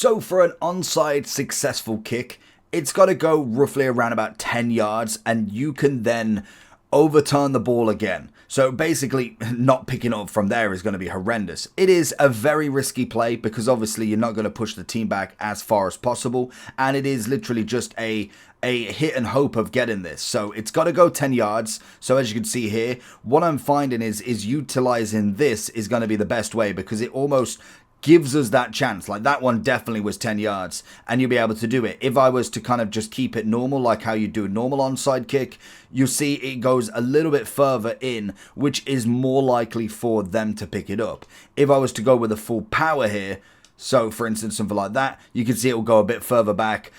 So for an onside successful kick, it's got to go roughly around about 10 yards and you can then overturn the ball again. So basically, not picking up from there is going to be horrendous. It is a very risky play because obviously you're not going to push the team back as far as possible. And it is literally just a hit and hope of getting this. So it's got to go 10 yards. So as you can see here, what I'm finding is utilizing this is going to be the best way because it almost gives us that chance. Like that one definitely was 10 yards and you'll be able to do it. If I was to kind of just keep it normal, like how you do a normal onside kick, you see it goes a little bit further in, which is more likely for them to pick it up. If I was to go with a full power here, so for instance, something like that, you can see it will go a bit further back.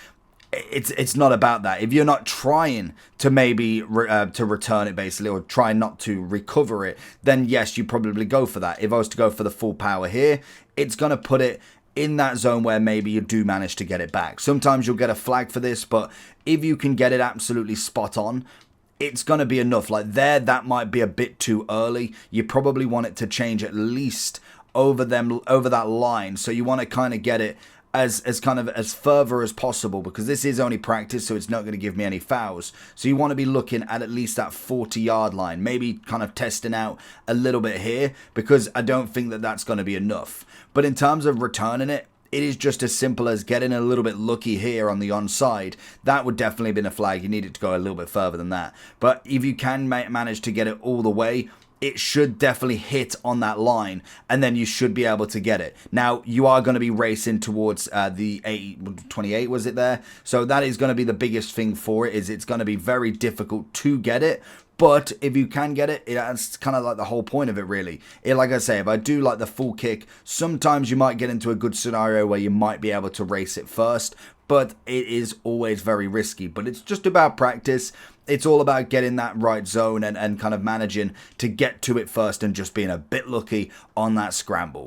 It's not about that. If you're not trying to maybe to return it basically, or try not to recover it, then yes, you probably go for that. If I was to go for the full power here, it's going to put it in that zone where maybe you do manage to get it back. Sometimes you'll get a flag for this, but if you can get it absolutely spot on, it's going to be enough. Like there, that might be a bit too early. You probably want it to change at least over that line. So you want to kind of get it as further as possible because this is only practice, so it's not going to give me any fouls. So you want to be looking at least that 40-yard line, maybe kind of testing out a little bit here because I don't think that that's going to be enough. But in terms of returning it, it is just as simple as getting a little bit lucky here on the onside. That would definitely have been a flag. You need it to go a little bit further than that. But if you can manage to get it all the way, it should definitely hit on that line and then you should be able to get it. Now, you are going to be racing towards the 28, was it there? So that is going to be the biggest thing for it, is it's going to be very difficult to get it. But if you can get it, that's kind of like the whole point of it, really. Like I say, if I do like the full kick, sometimes you might get into a good scenario where you might be able to race it first, but it is always very risky. But it's just about practice. It's all about getting that right zone and kind of managing to get to it first and just being a bit lucky on that scramble.